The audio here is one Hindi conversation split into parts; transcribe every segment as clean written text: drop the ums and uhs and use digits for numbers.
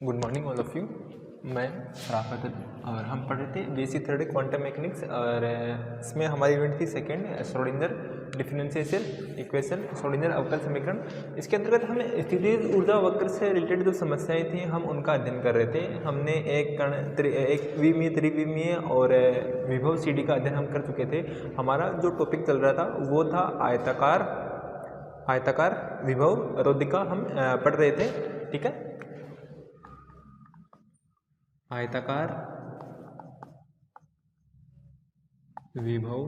Good morning all of you. मैं राफत और हम पढ़ रहे थे बेसिक थर्ड क्वांटम मैकेनिक्स और इसमें हमारी यूनिट थी second Schrodinger differential equation Schrodinger अवकल समीकरण। इसके अंतर्गत हम स्थितिज ऊर्जा वक्र से रिलेटेड जो समस्याएं थी हम उनका अध्ययन कर रहे थे। हमने एक कण एक विमीय त्रिविमीय और विभव सी डी का अध्ययन हम कर चुके थे। हमारा जो टॉपिक चल रहा था वो था आयताकार विभव रोधिका हम पढ़ रहे थे। ठीक है, आयताकार विभव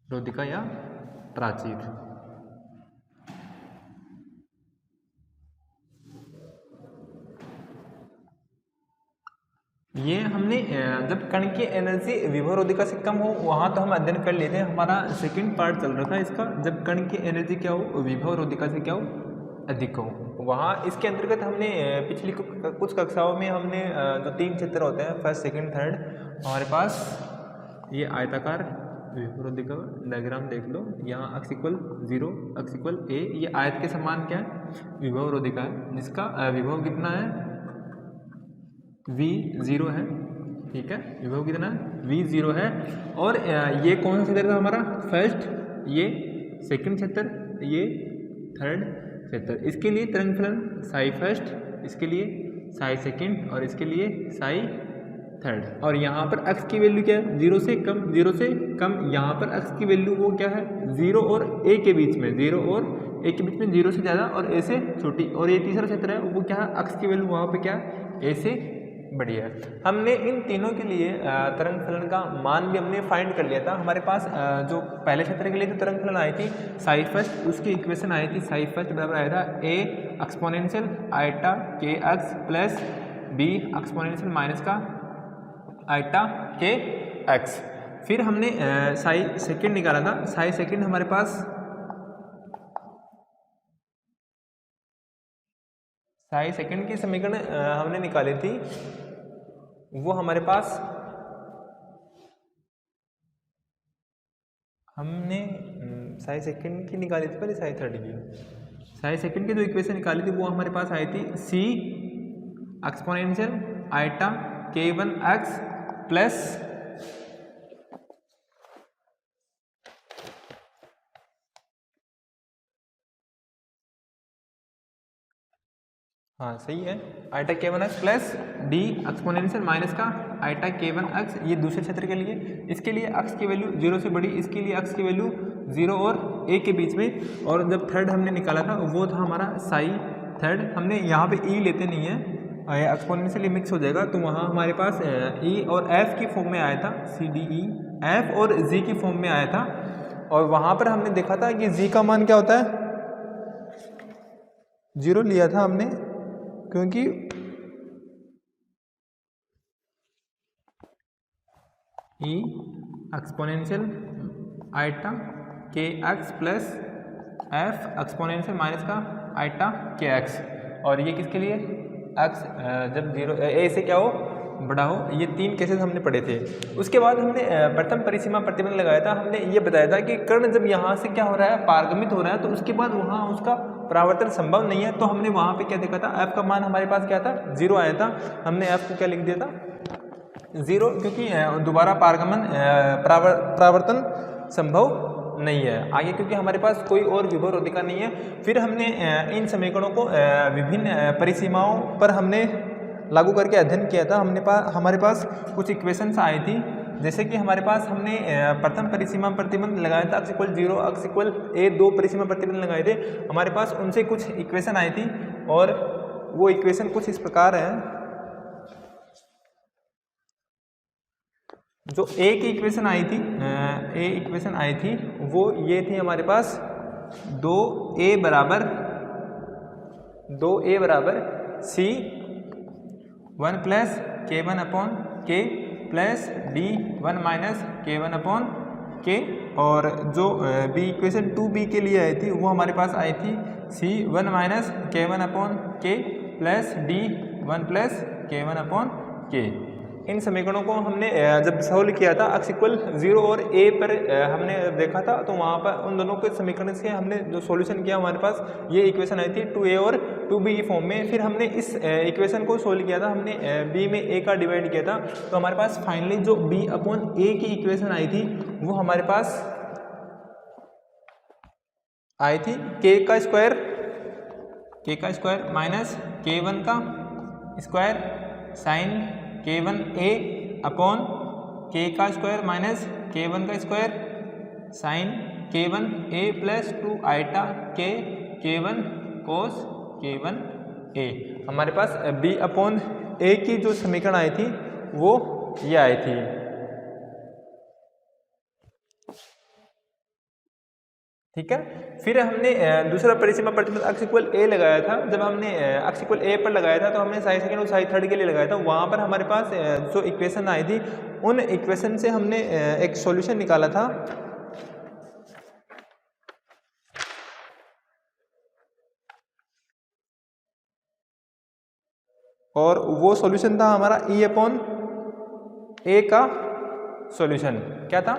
रोधिका या प्राचीर। ये हमने जब कण की एनर्जी विभव रोधिका से कम हो वहाँ तो हम अध्ययन कर लेते हैं। हमारा सेकंड पार्ट चल रहा था इसका, जब कण की एनर्जी क्या हो विभव रोधिका से क्या हो अधिक हो, वहाँ इसके अंतर्गत हमने पिछली कुछ कक्षाओं में हमने जो तीन क्षेत्र होते हैं फर्स्ट सेकंड थर्ड, हमारे पास ये आयताकार विभव रोधिका डायग्राम देख लो। यहाँ अक्ष इक्वल 0 अक्ष इक्वल a, ये आयत के समान क्या है विभव रोधिका है जिसका विभव कितना है v0 है। ठीक है, विभव कितना है v0 है। और ये कौन सा क्षेत्र था हमारा फर्स्ट, ये सेकंड क्षेत्र, ये थर्ड क्षेत्र। इसके लिए तरंग फलन साई फर्स्ट, इसके लिए साई सेकंड और इसके लिए साई थर्ड। और यहाँ पर अक्ष की वैल्यू क्या है 0 से कम, 0 से कम। यहाँ पर अक्ष की वैल्यू वो क्या है 0 और a के बीच में, 0 और a के बीच में 0 से ज़्यादा और a से छोटी। और ये तीसरा क्षेत्र है वो क्या है अक्ष की वैल्यू वहाँ पे क्या है a से बड़ी है। हमने इन तीनों के लिए तरंग फलन का मान भी हमने फाइंड कर लिया था। हमारे पास जो पहले क्षेत्र के लिए जो तरंग फलन आई थी साई फर्स्ट, उसकी इक्वेशन आई थी साई फर्स्ट बराबर आया था a एक्सपोनेंशियल आयटा के x plus b exponential minus का आयटा के एक्स। फिर हमने साई सेकंड निकाला था। साई सेकंड हमारे पास साई सेकंड की समीकरण हमने निकाली थी, वो हमारे पास हमने साई सेकंड की निकाली थी, पहले साई थर्ड की। साई सेकंड की जो इक्वेशन निकाली थी वो हमारे पास आई थी c exponential eta k1 x plus हाँ सही है eta k1 x plus d exponential minus का आयटा k1 x। ये दूसरे क्षेत्र के लिए, इसके लिए x की वैल्यू 0 से बड़ी, इसके लिए x की वैल्यू 0 और a के बीच में। और जब थर्ड हमने निकाला था वो था हमारा साई थर्ड। हमने यहाँ पे e लेते नहीं है, एक्सपोनेंशियली मिक्स हो जाएगा, तो वहाँ हमारे पास e और f की फॉर्म में आया था c d e, f और g की फॉर्म में आया था। और वहाँ पर हमने देखा था कि g का मान क्या होता है 0 लिया था हमने, क्योंकि e एक्सपोनेंशियल आयटा के x plus f exponential minus का आयटा के एक्स। और ये किसके लिए x जब 0 a से क्या हो बड़ा हो। ये तीन केसेस हमने पढ़े थे। उसके बाद हमने प्रथम परिसीमा प्रतिबंध लगाया था। हमने ये बताया था कि कण जब यहाँ से क्या हो रहा है पारगमित हो रहा है तो उसके बाद वहाँ उसका परावर्तन संभव नहीं है। तो हमने वहाँ पे क्या देखा था f का मान हमारे पास क्या था 0 आया था। हमने f को क्या लिख दिया था 0, क्योंकि दोबारा पारगमन परावर्तन संभव नहीं है आगे, क्योंकि हमारे पास कोई और विभव रोधिका नहीं है। फिर हमने इन समीकरणों को विभिन्न परिसीमाओं पर हमने लागू करके अध्ययन किया था। हमारे पास कुछ इक्वेशंस आई थी, जैसे कि हमारे पास हमने प्रथम परिसीमा प्रतिबंध लगाया था अक्ष इक्वल 0 अक्ष इक्वल a, 2 परिसीमा प्रतिबंध लगाए थे। हमारे पास उनसे कुछ इक्वेशन आई थी और वो इक्वेशन कुछ इस प्रकार है। जो a की इक्वेशन आई थी वो ये थी हमारे पास 2a बराबर c 1 plus k1 upon k plus d 1 minus k1 upon k। और जो b इक्वेशन 2b के लिए आई थी वो हमारे पास आई थी c 1 minus k1 upon k plus d 1 plus k1 upon k। इन समीकरणों को हमने जब सोल्व किया था x इक्वल 0 और a पर हमने देखा था, तो वहाँ पर उन दोनों के समीकरण से हमने जो सॉल्यूशन किया हमारे पास ये इक्वेशन आई थी 2a और 2b फॉर्म में। फिर हमने इस इक्वेशन को सोल्व किया था, हमने b में a का डिवाइड किया था, तो हमारे पास फाइनली जो b अपॉन a की इक्वेशन आई थी वो हमारे पास आई थी k का स्क्वायर माइनस k1 का square sine k1 a upon k का स्क्वायर माइनस k1 का square sine k1 a plus 2 iota k k1 cos k1 a। हमारे पास b अपॉन a की जो समीकरण आई थी वो ये आई थी। ठीक है, फिर हमने दूसरा परिसीमा प्रतिबंध x इक्वल a लगाया था। जब हमने x इक्वल a पर लगाया था तो हमने साई सेकेंड और साई थर्ड के लिए लगाया था। वहाँ पर हमारे पास जो इक्वेशन आई थी उन इक्वेशन से हमने एक सॉल्यूशन निकाला था, और वो सॉल्यूशन था हमारा e अपॉन a का सॉल्यूशन। क्या था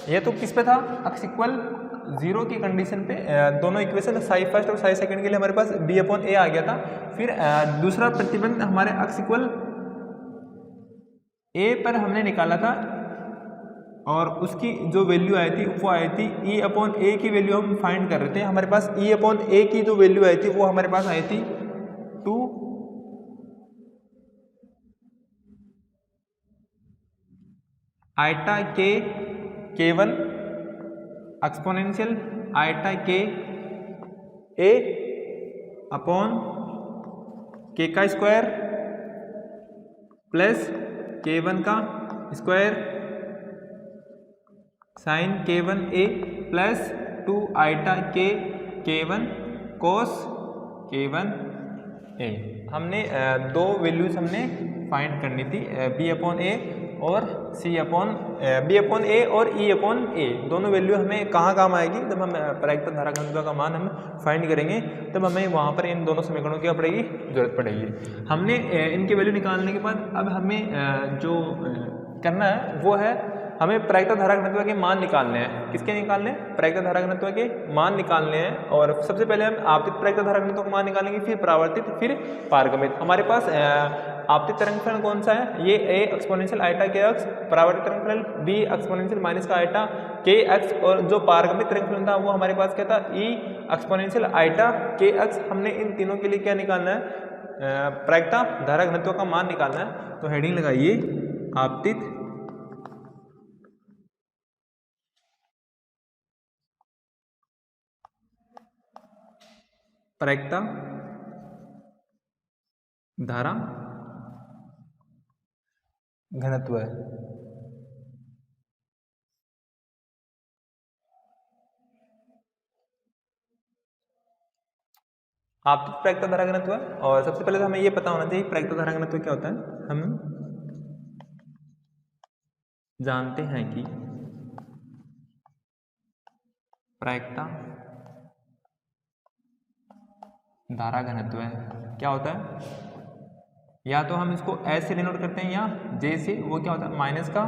ये? तो किस पे था? x इक्वल 0 की कंडीशन पे दोनों इक्वेशन साई फर्स्ट और साई सेकंड के लिए हमारे पास b अपॉन a आ गया था। फिर दूसरा प्रतिबंध हमारे x इक्वल a पर हमने निकाला था, और उसकी जो वैल्यू आई थी वो आई थी e अपॉन a की वैल्यू हम फाइंड कर रहे थे। हमारे पास e अपॉन a की जो वैल्यू आई थी वो हमारे पास आई थी 2 iota k k1 exponential iota k a upon k का स्क्वायर प्लस k1 का square sine k1 a plus 2 iota k k1 cos k1 a। हमने दो वैल्यूज हमने फाइंड करनी थी, b अपॉन a और b अपॉन a और e अपॉन a। दोनों वैल्यू हमें कहाँ काम आएगी? जब हम प्रायिकता धारा घनत्व का मान हम फाइंड करेंगे तब हमें वहाँ पर इन दोनों समीकरणों की पड़ेगी जरूरत पड़ेगी। हमने इनकी वैल्यू निकालने के बाद अब हमें जो करना है वो है हमें प्रायिकता धारा घनत्व के मान निकालने हैं। किसके निकालने हैं? प्रायिकता धारा घनत्व के मान निकालने हैं। और सबसे पहले हम आपतित प्रायिकता धारा घनत्व का मान निकालेंगे, फिर परावर्तित, फिर पारगमित। हमारे पास आपतित तरंग फलन कौन सा है? ये a exponential iota K x, परावर्तित तरंग फलन b एक्सपोनेंशियल माइनस का आइटा के एक्स, और जो पारगमित तरंग फलन था वो हमारे पास क्या था? e exponential iota K x. हमने इन तीनों के लिए क्या निकालना है? प्रायिकता धारा घनत्व का मान निकालना है। तो हेडिंग लगाइए आपतित प्रायिकता धारा घनत्व है। आपतित प्रायिकता धारा घनत्व है। और सबसे पहले तो हमें ये पता होना चाहिए प्रायिकता धारा घनत्व क्या होता है। हम जानते हैं कि प्रायिकता धारा घनत्व है क्या होता है? या तो हम इसको S से डिनोट करते हैं या J से। वो क्या होता है? माइनस का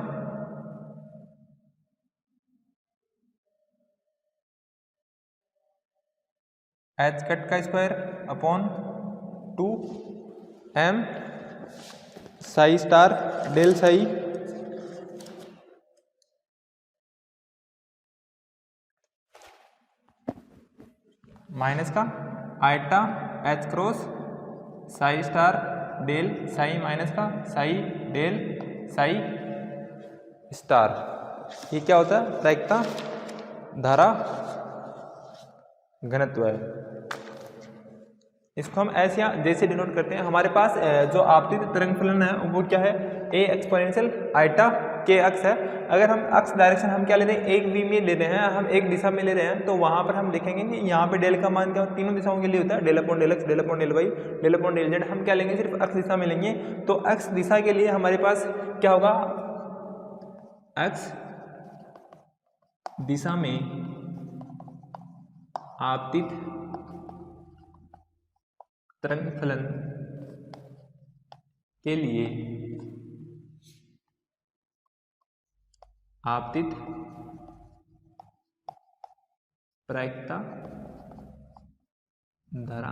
h कट का square upon 2m psi star del psi minus का iota h cross psi star del psi minus का साई डेल साई स्टार। ये क्या होता है? प्रायिकता धारा घनत्व है। इसको हम ऐसे या जैसे डिनोट करते हैं। हमारे पास जो आपतित तरंग फलन है वो क्या है? a exponential iota K x है। अगर हम एक्स डायरेक्शन हम क्या ले रहे हैं? एक v में ले रहे हैं, हम एक दिशा में ले रहे हैं, तो वहां पर हम देखेंगे कि यहाँ पे डेल का मान क्या हो? तीनों दिशाओं के लिए होता है, del upon del X, del upon del Y, del upon del Z. हम क्या लेंगे? सिर्फ एक्स दिशा में लेंगे। तो एक्स दिशा के लिए हमारे पास क्या होगा? एक्स दिशा में आपतित तरंग फलन के लिए आपतित प्रायिकता धारा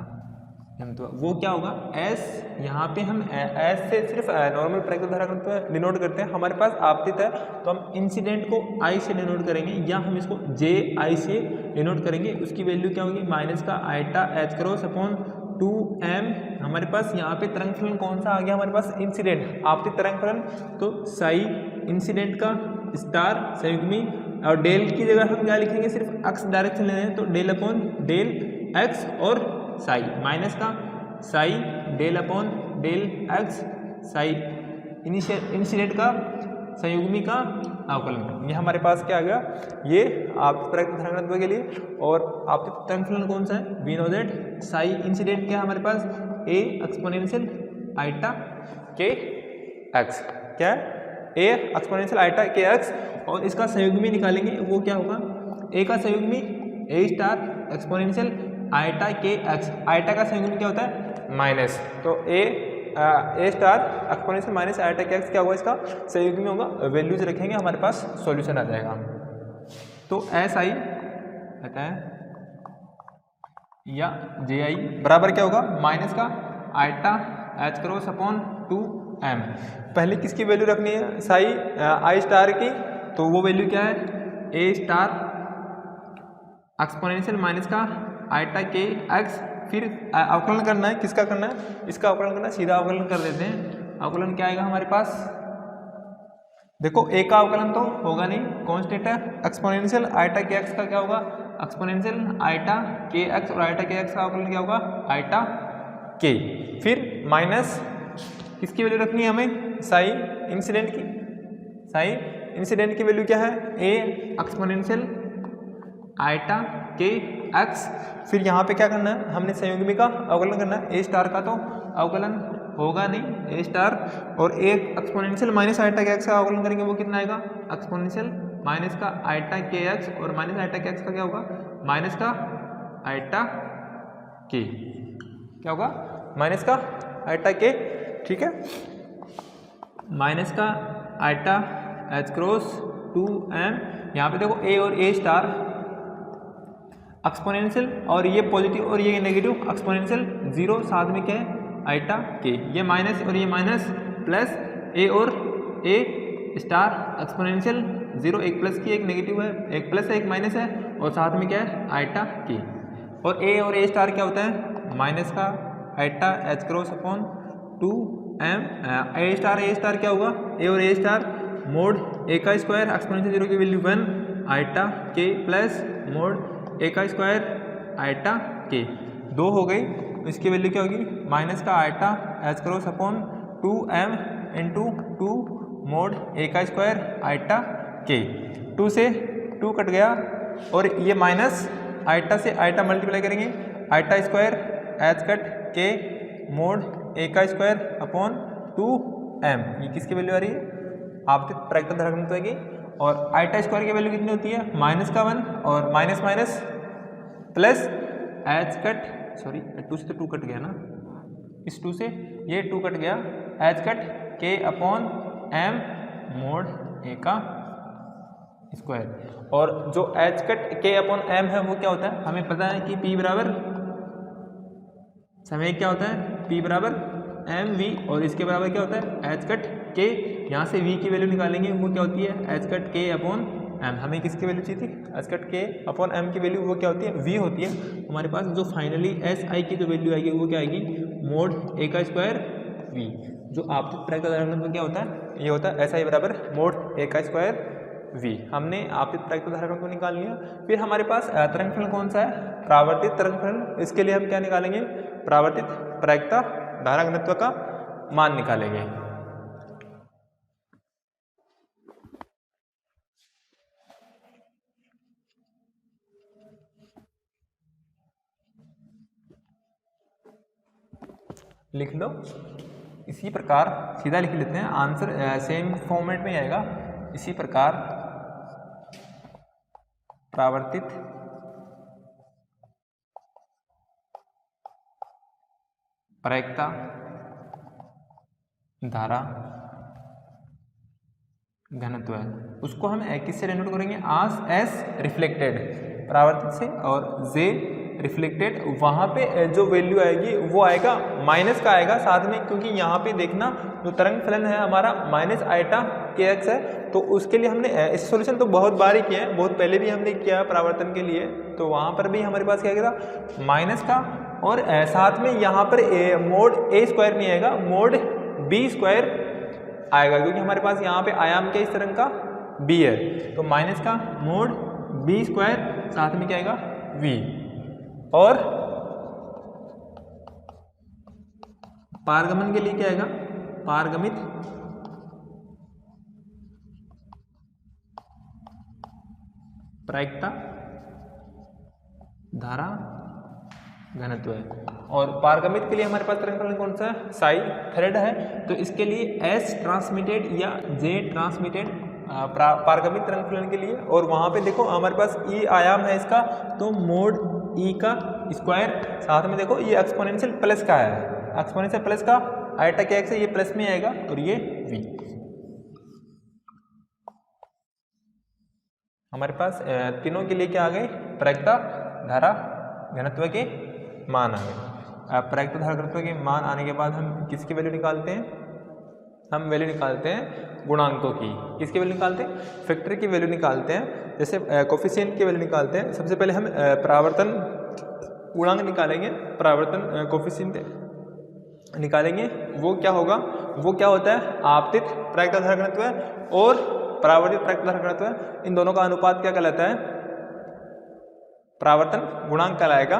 घनत्व, वो क्या होगा एस, यहाँ पे हम एस से सिर्फ नॉर्मल प्रायिकता धारा घनत्व डिनोट करते हैं, हमारे पास आपतित है तो हम इंसिडेंट को आई से डिनोट करेंगे या हम इसको जे आई से डिनोट करेंगे। उसकी वैल्यू क्या होगी माइनस का iota H cross upon 2m। हमारे पास यहाँ पे तरंग फलन कौन सा आ गया हमारे पास इंसिडेंट आपतित तरंग फलन, तो साई इंसिडेंट का स्टार संयुग्मी, और डेल की जगह हम क्या लिखेंगे सिर्फ एक्स डायरेक्शन ले रहे हैं तो डेल अपॉन डेल एक्स और साई, माइनस का psi del upon del X psi incident का संयुग्मी का अवकलन। ये हमारे पास क्या आ गया, ये आपतित प्रायिकता धारा घनत्व के लिए। और आपतित तरंग फलन कौन सा है we know that psi incident क्या है हमारे पास A exponential iota K X, क्या है A exponential iota K X, और इसका संयुग्मी निकालेंगे वो क्या होगा ए का संयुग्मी A star exponential iota K X, iota का संयुग्मी क्या होता है माइनस, तो A star exponential minus iota K X क्या होगा इसका संयुग्मी होगा, वैल्यूज रखेंगे हमारे पास सॉल्यूशन आ जाएगा। तो एस आई कहता है या जे आई बराबर क्या होगा माइनस का iota H cross upon 2m। पहले किसकी वैल्यू रखनी है साई आई स्टार की, तो वो वैल्यू क्या है ए स्टार एक्सपोनेंशियल माइनस का आइटा के एक्स, फिर अवकलन करना है, किसका करना है इसका अवकलन करना है, सीधा अवकलन कर देते हैं। अवकलन क्या आएगा हमारे पास, देखो ए का अवकलन तो होगा नहीं, कांस्टेंट है, एक्सपोनेंशियल आइटा के एक्स का क्या होगा एक्सपोनेंशियल आइटा के एक्स, और आइटा के एक्स का अवकलन क्या होगा आइटा के, फिर माइनस किसकी वैल्यू रखनी है हमें साई इंसिडेंट की, साई इंसिडेंट की वैल्यू क्या है A exponential iota K x, फिर यहाँ पे क्या करना है हमने संयुग्मी का अवकलन करना है, ए स्टार का तो अवकलन होगा नहीं ए स्टार, और एक exponential minus iota K x का अवकलन करेंगे वो कितना आएगा एक्सपोनेंशियल माइनस का आइटा के एक्स, और माइनस आइटा के एक्स का क्या होगा माइनस का आइटा के, क्या होगा माइनस का आइटा के, ठीक है, माइनस का आइटा एच क्रॉस 2m। यहाँ पे देखो ए और ए स्टार एक्सपोनेंशियल, और ये पॉजिटिव और ये नेगेटिव एक्सपोनेंशियल जीरो, साथ में क्या है आइटा के, ये माइनस और ये माइनस प्लस, ए और ए स्टार एक्सपोनेंशियल जीरो, एक प्लस की एक नेगेटिव है, एक प्लस है एक माइनस है, और साथ में क्या है आइटा के, और ए स्टार क्या होता है माइनस का iota H cross upon 2m। A star क्या होगा ए और ए स्टार मोड ए का स्क्वायर एक्सपोनेंशियल जीरो की value 1 iota K plus mod A का स्क्वायर आइटा के, दो हो गई, इसकी वैल्यू क्या होगी माइनस का iota H cross upon 2m into 2 mod A का स्क्वायर आइटा के, 2 से 2 कट गया, और ये माइनस आइटा से आइटा मल्टीप्लाई करेंगे आइटा स्क्वायर एच कट के मोड ए का स्क्वायर अपॉन 2m, ये किसकी वैल्यू आ रही है आपतित प्रायिकता धारा घनत्व की, और आइटा स्क्वायर की वैल्यू कितनी होती है माइनस का 1 और minus minus plus H cut, sorry 2 से तो 2 कट गया ना, इस 2 से ये 2 कट गया, एच कट के अपॉन m मोड ए का स्क्वायर, और जो एच कट के अपॉन m है वो क्या होता है हमें पता है कि p बराबर समय क्या होता है p बराबर एम वी, और इसके बराबर क्या होता है एच कट के, यहाँ से v की वैल्यू निकालेंगे वो क्या होती है एच कट के अपॉन m, हमें किसकी वैल्यू चाहिए थी एच कट के अपॉन m की वैल्यू वो क्या होती है v होती है, हमारे पास जो फाइनली एस आई की जो वैल्यू आएगी वो क्या आएगी मोड ए का स्क्वायर v, जो आपतित प्रायिकता धारा घनत्व क्या होता है ये होता है एस आई बराबर मोड ए का स्क्वायर v। हमने आपतित प्रायिकता धारा घनत्व निकाल लिया, फिर हमारे पास तरंग फलन कौन सा है परावर्तित तरंग फलन, इसके लिए हम क्या निकालेंगे परावर्तित प्रायिकता धारा घनत्व का मान निकालेंगे। लिख लो, इसी प्रकार सीधा लिख लेते हैं, आंसर सेम फॉर्मेट में आएगा, इसी प्रकार परावर्तित प्रायिकता धारा घनत्व है, उसको हम किससे डिनोट करेंगे, आस एस रिफ्लेक्टेड परावर्तित से, और जे रिफ्लेक्टेड वहाँ पे जो वैल्यू आएगी वो आएगा माइनस का आएगा साथ में, क्योंकि यहाँ पे देखना जो तरंग फलन है हमारा माइनस आइटा के एक्स है, तो उसके लिए हमने इस सॉल्यूशन तो बहुत बार ही किया है, बहुत पहले भी हमने किया परावर्तन के लिए, तो वहाँ पर भी हमारे पास क्या था माइनस का, और साथ में यहाँ पर मोड ए स्क्वायर नहीं आएगा, मोड बी स्क्वायर आएगा, क्योंकि हमारे पास यहाँ पे आयाम क्या इस तरंग का बी है, तो माइनस का मोड बी स्क्वायर साथ में क्या आएगा वी, और पारगमन के लिए क्या आएगा, पारगमित प्रायिकता धारा घनत्व है, और पारगमित के लिए हमारे पास तरंग फलन कौन सा है, साई थ्रेड है, तो इसके लिए एस ट्रांसमिटेड या जे ट्रांसमिटेड पारगमित तरंग फलन के लिए, और वहाँ पे देखो हमारे पास ई आयाम है इसका, तो मोड ई का स्क्वायर, साथ में देखो ये एक्सपोनेंशियल प्लस का है, एक्सपोनेंशियल प्लस का आइटा के एक्स है, ये प्लस में आएगा और ये वी। हमारे पास तीनों के लिए क्या आ गए, प्रायिकता धारा घनत्व के मान आ गए। प्रायिकता धारा घनत्व के मान आने के बाद हम किसकी वैल्यू निकालते हैं, हम वैल्यू निकालते हैं गुणांकों की, किसकी वैल्यू निकालते हैं, फैक्टर की वैल्यू निकालते हैं, जैसे कोफिशिएंट की वैल्यू निकालते हैं। सबसे पहले हम परावर्तन गुणांक निकालेंगे, परावर्तन कोफिशिएंट निकालेंगे, वो क्या होगा, वो क्या होता है आपतित प्रायिकता धारा घनत्व और परावर्तित प्रायिकता धारा घनत्व, इन दोनों का अनुपात क्या कहलाता है, परावर्तन गुणांक कहलाएगा,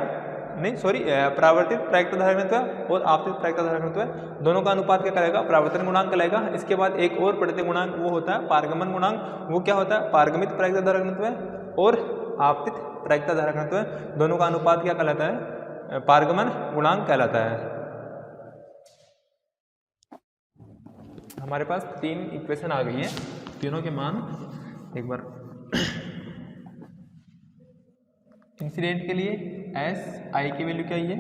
नहीं सॉरी परावर्तित प्रायिकता धारा घनत्व और आपतित प्रायिकता धारा घनत्व दोनों का अनुपात क्या कहलाएगा, परावर्तन गुणांक कहलाएगा। इसके बाद एक और पढ़ते गुणांक वो होता है पारगमन गुणांक, वो क्या होता है, पारगमित प्रायिकता धारा घनत्व और आपतित प्रायिकता धारा घनत्व दोनों का अनुपात क्या कहलाता है, पारगमन गुणांक कहलाता है। हमारे पास तीन इक्वेशन आ गई है, तीनों के मान एक बार इंसिडेंट के लिए एस आई की वैल्यू क्या है,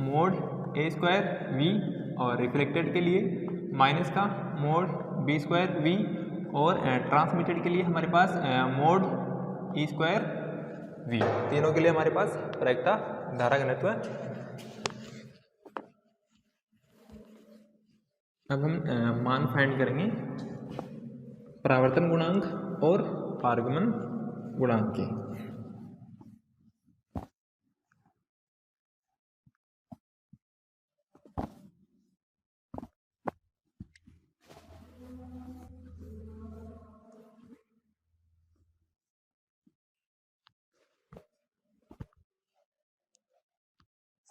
मोड ए स्क्वायर वी, और रिफ्लेक्टेड के लिए माइनस का मोड बी स्क्वायर वी, और ट्रांसमिटेड के लिए हमारे पास मोड ई स्क्वायर वी, तीनों के लिए हमारे पास प्रायिकता धारा घनत्व है। अब हम मान फाइंड करेंगे परावर्तन गुणांक और पारगमन गुणांक के।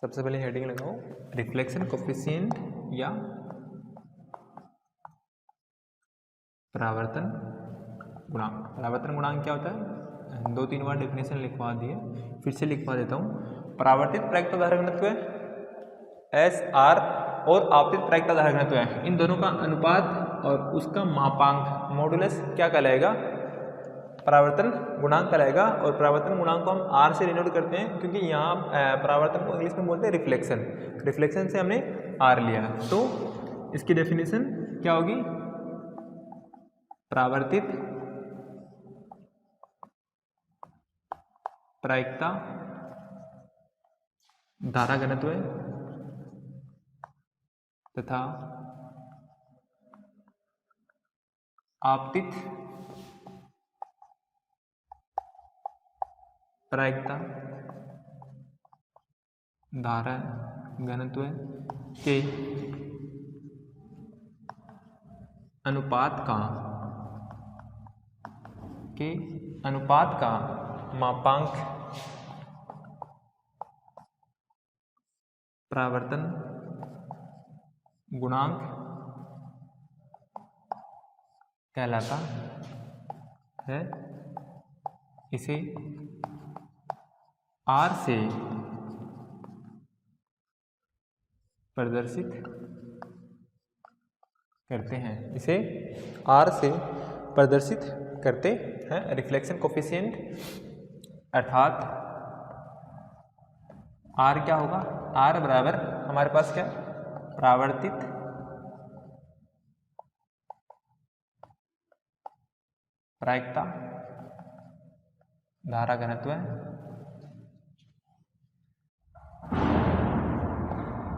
सबसे पहले हेडिंग लगाओ रिफ्लेक्शन कोफिशिएंट या परावर्तन गुणांक। परावर्तन गुणांक क्या होता है, दो तीन बार डेफिनेशन लिखवा दिए, फिर से लिखवा देता हूँ। परावर्तित प्रायिकता धारा घनत्व एस आर और आपतित प्रायिकता धारा घनत्व है, इन दोनों का अनुपात और उसका मापांक मॉडुलस क्या कहलाएगा, परावर्तन गुणांक कहलाएगा। और परावर्तन गुणांक को हम आर से डिनोट करते हैं, क्योंकि यहाँ परावर्तन को इंग्लिश में बोलते हैं रिफ्लेक्शन, रिफ्लेक्शन से हमने आर लिया, तो इसकी डेफिनेशन क्या होगी, परावर्तित प्रायिकता धारा घनत्व तथा आपतित प्रायिकता धारा घनत्व के अनुपात का मापांक परावर्तन गुणांक कहलाता है। इसे आर से प्रदर्शित करते हैं, इसे आर से प्रदर्शित करते हैं। रिफ्लेक्शन कोफिशिएंट अर्थात आर क्या होगा, आर बराबर हमारे पास क्या, परावर्तित प्रायिकता धारा घनत्व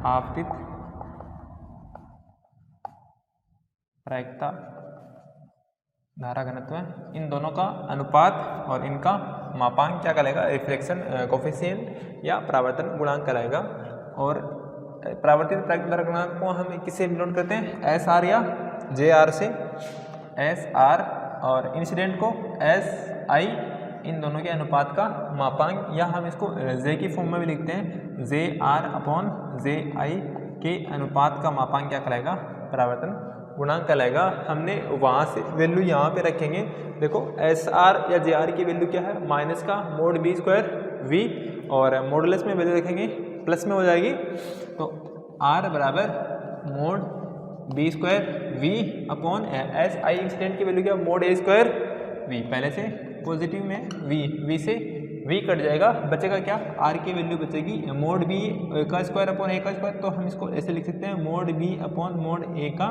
आपतित प्रायिकता धारा घनत्व, इन दोनों का अनुपात और इनका मापांक क्या कहलाएगा, रिफ्लेक्शन कोफिशिएंट या परावर्तन गुणांक कहलाएगा। और परावर्तित प्रायिकता धारा गुणांक को हम किससे डिनोट करते हैं, एस आर या जे आर से, एस आर, और इंसिडेंट को एस आई, इन दोनों के अनुपात का मापांक, या हम इसको जे की फॉर्म में भी लिखते हैं, जे आर अपॉन जे आई के अनुपात का मापांक क्या कहलाएगा, परावर्तन गुणांक कहलाएगा। हमने वहाँ से वैल्यू यहाँ पे रखेंगे। देखो एस आर या जे आर की वैल्यू क्या है, माइनस का मोड बी स्क्वायर वी, और मॉडुलस में वैल्यू रखेंगे प्लस में हो जाएगी, तो आर बराबर mod B square V upon S I incident की वैल्यू क्या, मोड ए स्क्वायर वी, पहले से पॉजिटिव में वी से वी कट जाएगा, बचेगा क्या, आर की वैल्यू बचेगी मोड बी का स्क्वायर अपॉन ए का स्क्वायर, तो हम इसको ऐसे लिख सकते हैं mode B upon mode A का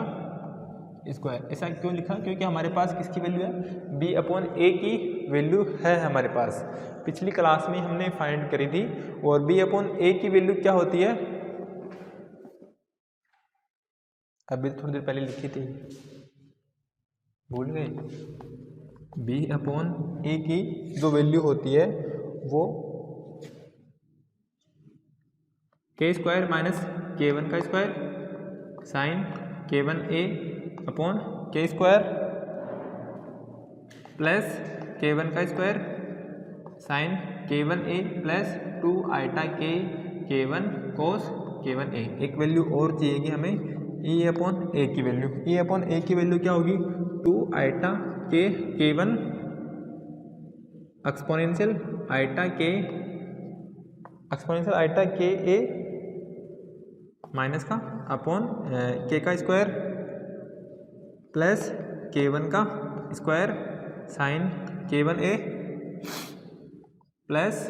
स्क्वायर। ऐसा क्यों लिखा, क्योंकि हमारे पास किसकी वैल्यू है, बी अपॉन ए की वैल्यू है हमारे पास, पिछली क्लास में हमने फाइंड करी थी। और बी अपॉन ए की वैल्यू क्या होती है, अभी थोड़ी देर पहले लिखी थी, भूल गए। बी अपॉन ए की जो वैल्यू होती है वो के स्क्वायर माइनस के वन का स्क्वायर साइन के वन ए अपॉन के स्क्वायर प्लस के वन का स्क्वायर साइन के वन ए प्लस 2 आइटा के वन कोस के वन ए। एक वैल्यू और चाहिएगी हमें, ई अपॉन ए की वैल्यू, ई अपॉन ए की वैल्यू क्या होगी, 2 आइटा के वन एक्सपोनेंशियल आइटा के ए माइनस का अपॉन के का स्क्वायर प्लस के वन का स्क्वायर साइन के वन ए प्लस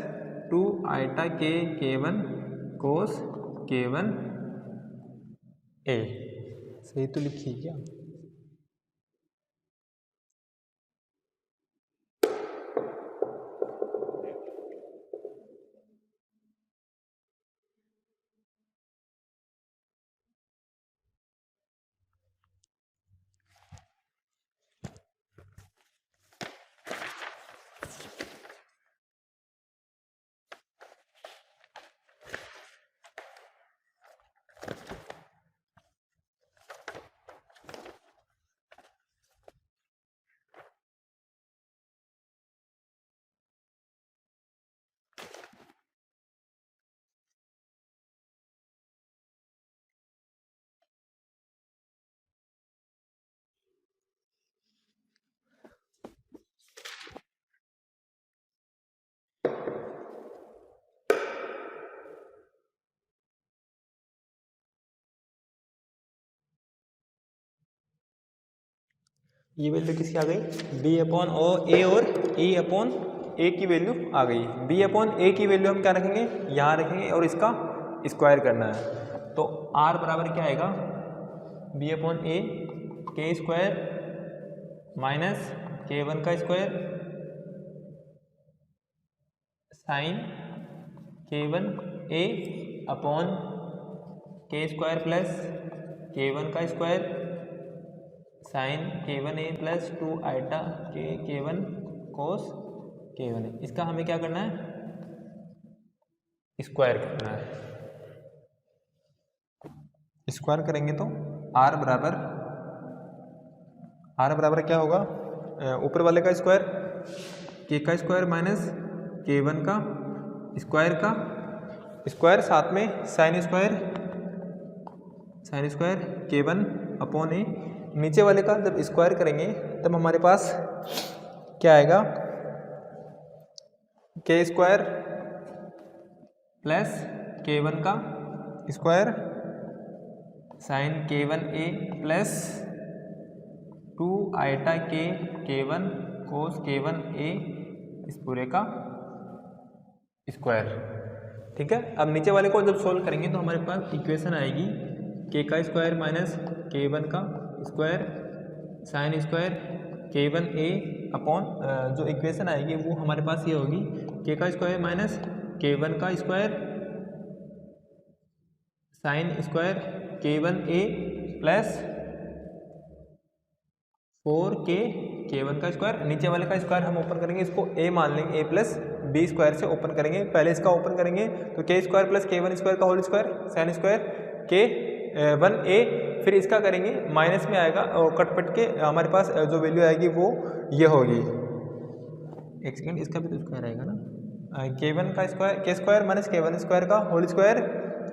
2 आइटा के वन कोस के वन ए। सही तो लिखी क्या, ये वैल्यू किसकी आ गई, बी अपॉन ओ ए और ई अपॉन ए की वैल्यू आ गई। बी अपॉन ए की वैल्यू हम क्या रखेंगे, यहाँ रखेंगे और इसका स्क्वायर करना है, तो आर बराबर क्या आएगा, बी अपॉन ए के स्क्वायर माइनस के वन का स्क्वायर साइन के वन ए अपॉन के स्क्वायर प्लस के वन का स्क्वायर साइन के वन ए प्लस 2 आइटा के वन कोस के वन ए। इसका हमें क्या करना है, स्क्वायर करना है। स्क्वायर करेंगे तो आर बराबर क्या होगा, ऊपर वाले का स्क्वायर के का स्क्वायर माइनस के वन का स्क्वायर साथ में साइन स्क्वायर के वन अपॉन ए। नीचे वाले का जब स्क्वायर करेंगे तब हमारे पास क्या आएगा, के स्क्वायर प्लस के वन का स्क्वायर साइन के वन ए प्लस 2 आइटा के वन कोस के वन ए, इस पूरे का स्क्वायर। ठीक है, अब नीचे वाले को जब सोल्व करेंगे तो हमारे पास इक्वेशन आएगी के का स्क्वायर माइनस के वन का स्क्वायर साइन स्क्वायर के वन ए अपॉन जो इक्वेशन आएगी वो हमारे पास ये होगी के का स्क्वायर माइनस k1 का square sine square k1a plus 4k k1 का स्क्वायर, नीचे वाले का स्क्वायर हम ओपन करेंगे, इसको a मान लेंगे, a प्लस बी स्क्वायर से ओपन करेंगे। पहले इसका ओपन करेंगे तो k square plus k1 square का whole square sine square k1a, फिर इसका करेंगे माइनस में आएगा और कटपट के हमारे पास जो वैल्यू आएगी वो ये होगी, एक सेकेंड, इसका भी तो स्क्वायर आएगा ना, k1 का square k square minus k1 square का whole square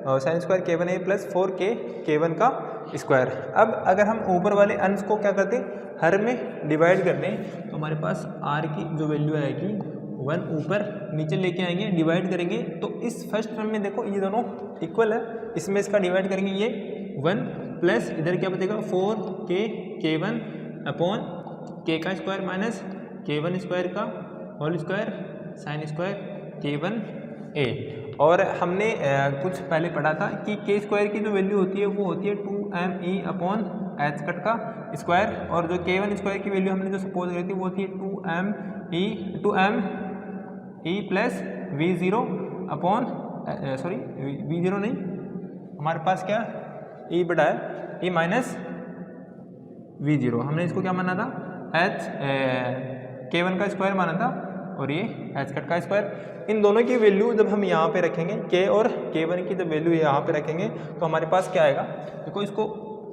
sine square k1a plus 4k k1 का स्क्वायर। अब अगर हम ऊपर वाले अंश को क्या करते हैं, हर में डिवाइड कर दें तो हमारे पास r की जो वैल्यू आएगी 1 ऊपर नीचे लेके आएंगे, डिवाइड करेंगे तो इस फर्स्ट टर्म में देखो ये दोनों इक्वल है, इसमें इसका डिवाइड करेंगे ये 1 प्लस इधर क्या बचेगा 4k k1 अपॉन k का स्क्वायर माइनस k1 स्क्वायर का whole square sine square k1a। और हमने कुछ पहले पढ़ा था कि के स्क्वायर की जो वैल्यू होती है वो होती है 2me अपॉन एच कट का स्क्वायर, और जो k1 स्क्वायर की वैल्यू हमने जो सपोज करी थी वो होती है 2me plus v0 upon sorry v0 नहीं, हमारे पास क्या e बटा है e माइनस v0, हमने इसको क्या माना था k1 का स्क्वायर माना था और ये एच कट का स्क्वायर। इन दोनों की वैल्यू जब हम यहाँ पे रखेंगे k और k1 की जब वैल्यू यहाँ पे रखेंगे तो हमारे पास क्या आएगा, देखो इसको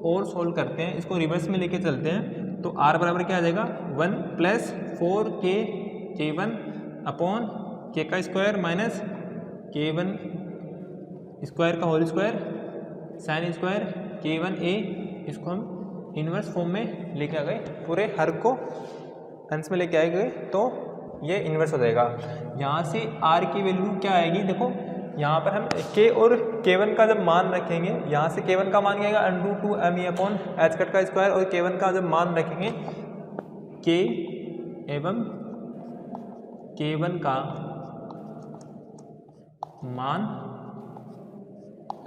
और सोल्व करते हैं, इसको रिवर्स में लेके चलते हैं तो r बराबर क्या आ जाएगा 1 plus 4k k1 upon k का स्क्वायर माइनस k1 स्क्वायर का whole square sine square k1a, इसको हम इन्वर्स फॉर्म में लेके आ गए, पूरे हर को अंश में लेके आए गए तो ये इन्वर्स हो जाएगा। यहाँ से r की वैल्यू क्या आएगी, देखो यहाँ पर हम k और k1 का जब मान रखेंगे, यहाँ से k1 का मान क्या आएगा √2me अपॉन एच कट का स्क्वायर, और k1 का जब मान रखेंगे k एवं k1 का मान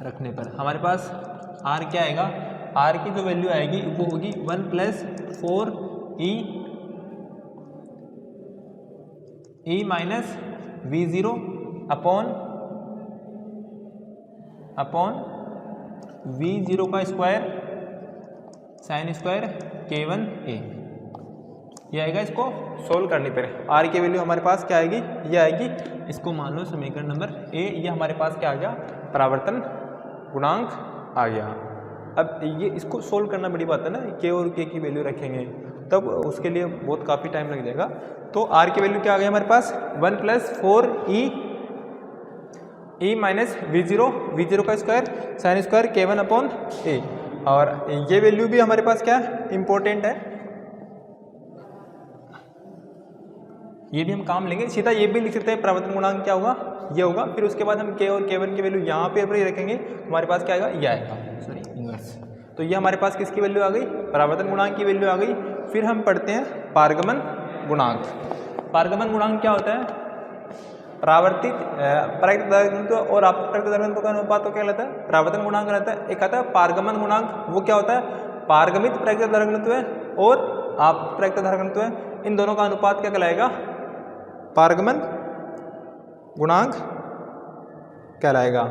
रखने पर हमारे पास r क्या आएगा, r की जो वैल्यू आएगी वो होगी 1 plus 4e minus v0 upon v0 का स्क्वायर साइन स्क्वायर k1a, ये आएगा इसको सोल्व करने पर। r की वैल्यू हमारे पास क्या आएगी, ये आएगी, इसको मान लो समीकरण नंबर a, ये हमारे पास क्या आ गया, परावर्तन गुणांक आ गया। अब ये इसको सोल्व करना बड़ी बात है ना, k और k की वैल्यू रखेंगे तब उसके लिए बहुत काफ़ी टाइम लग जाएगा। तो r की वैल्यू क्या आ गई हमारे पास 1 प्लस 4e माइनस v0 का square sine square k1 upon a, और ये वैल्यू भी हमारे पास क्या इंपॉर्टेंट है, ये भी हम काम लेंगे, सीधा ये भी लिख सकते हैं परावर्तन गुणांक क्या होगा, ये होगा। फिर उसके बाद हम k और k1 की वैल्यू यहाँ पे ही रखेंगे, हमारे पास क्या आएगा, ये आएगा, सॉरी इनवर्स। तो ये हमारे पास किसकी वैल्यू आ गई, परावर्तन गुणांक की वैल्यू आ गई। फिर हम पढ़ते हैं पारगमन गुणांक। पारगमन गुणांक क्या होता है, परावर्तित परागित तरंगत्व और अपरागित तरंगत्व का अनुपात तो क्या रहता है, परावर्तन गुणांक रहता है। एक आता है पारगमन गुणांक, वो क्या होता है, पारगमित परागित तरंगत्व और अपरागित तरंगत्व, इन दोनों का अनुपात क्या कहलाएगा, पारगमन गुणांक कहलाएगा।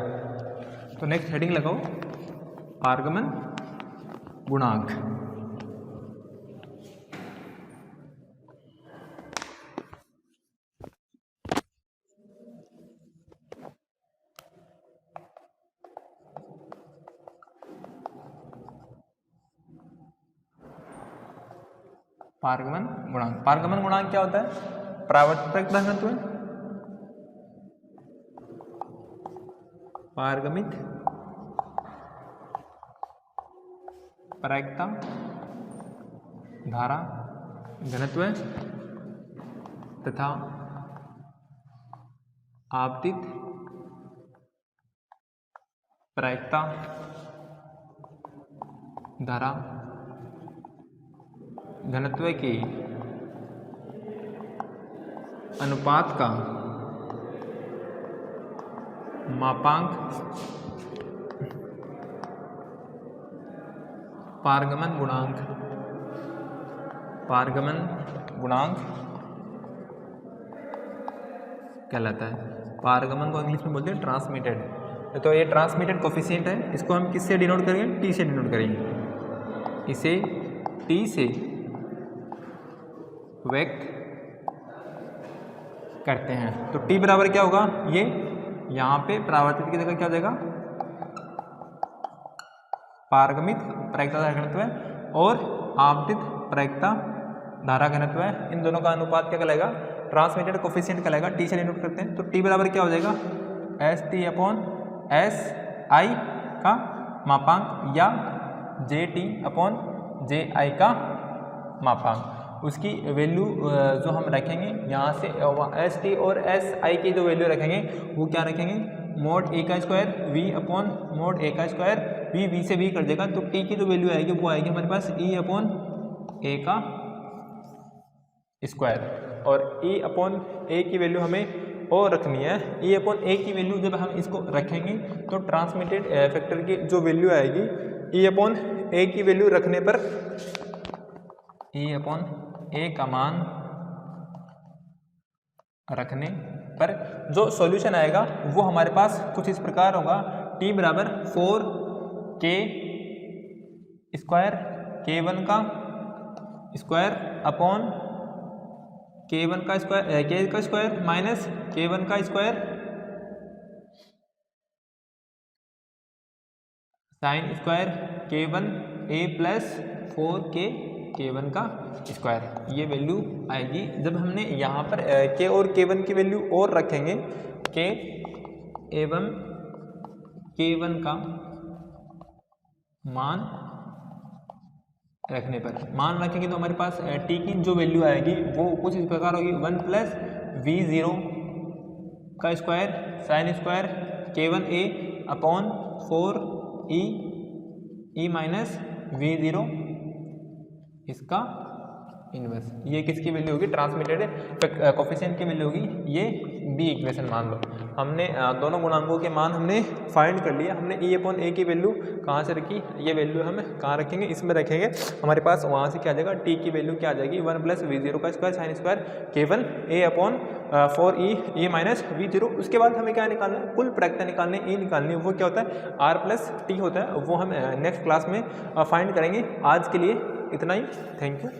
तो नेक्स्ट हेडिंग लगाओ, पारगमन गुणांक। पारगमन गुणांक, पारगमन गुणांक क्या होता है, परावर्तक तरंगत्व, पारगमित परागिकता धारा घनत्व तथा आपतित परागिकता धारा घनत्व के अनुपात का मापांक पारगमन गुणांक पारगमन गुणांक कहलाता है। पारगमन को इंग्लिश में बोलते हैं ट्रांसमिटेड। तो ये ट्रांसमिटेड कोफिशिएंट है, इसको हम किससे डिनोट करेंगे? टी से डिनोट करेंगे। इसे टी से व्यक्त करते हैं। तो टी बराबर क्या होगा? ये यहाँ पे परावर्तित की जगह क्या हो जाएगा? पारगमित प्रायिकता धारा घनत्व और आपतित प्रायिकता धारा घनत्व है, इन दोनों का अनुपात क्या कहलाएगा? ट्रांसमिटेड कोफिशिएंट कहलाएगा। टी से डिनोट करते हैं। तो टी बराबर क्या हो जाएगा? एस टी अपॉन एस आई का मापांक या जे टी अपॉन जे आई का मापांक। उसकी वैल्यू जो हम रखेंगे यहाँ से एस टी और एस आई की जो वैल्यू रखेंगे वो क्या रखेंगे? मोड ए का square V upon mode A का स्क्वायर, वी से वी कर देगा। तो टी की जो वैल्यू आएगी वो आएगी हमारे पास ई अपॉन ए का स्क्वायर, और ई अपॉन ए की वैल्यू हमें और रखनी है। ई अपॉन ए की वैल्यू जब हम इसको रखेंगे तो ट्रांसमिटेड फैक्टर की जो वैल्यू आएगी ई अपॉन ए की वैल्यू रखने पर, ई अपॉन ए का मान रखने पर जो सॉल्यूशन आएगा वो हमारे पास कुछ इस प्रकार होगा। टी बराबर 4k स्क्वायर k1 का स्क्वायर अपॉन k1 का स्क्वायर k का स्क्वायर माइनस k1 का square sine square k1 a plus 4k k1 का स्क्वायर, ये वैल्यू आएगी। जब हमने यहाँ पर k और k1 की वैल्यू और रखेंगे, k एवं k1 का मान रखने पर मान रखेंगे तो हमारे पास t की जो वैल्यू आएगी वो कुछ इस प्रकार होगी 1 प्लस v0 का square sine square k1a upon 4e minus v0 इसका इनवर्स। ये किसकी वैल्यू होगी? ट्रांसमिटेड कोफिशिएंट की वैल्यू होगी। ये बी इक्वेशन मान लो। हमने दोनों गुणांकों के मान हमने फाइंड कर लिया। हमने ई अपॉन ए की वैल्यू कहाँ से रखी? ये वैल्यू हम कहाँ रखेंगे? इसमें रखेंगे। हमारे पास वहाँ से क्या आ जाएगा? टी की वैल्यू क्या आ जाएगी? 1 प्लस v0 का square sine square k1 a upon 4e minus v0। उसके बाद हमें क्या निकालना है? कुल प्रायिकता निकालनी, ई निकालनी। वो क्या होता है? r प्लस टी होता है। वो हम नेक्स्ट क्लास में फाइंड करेंगे। आज के लिए इतना ही। Thank you.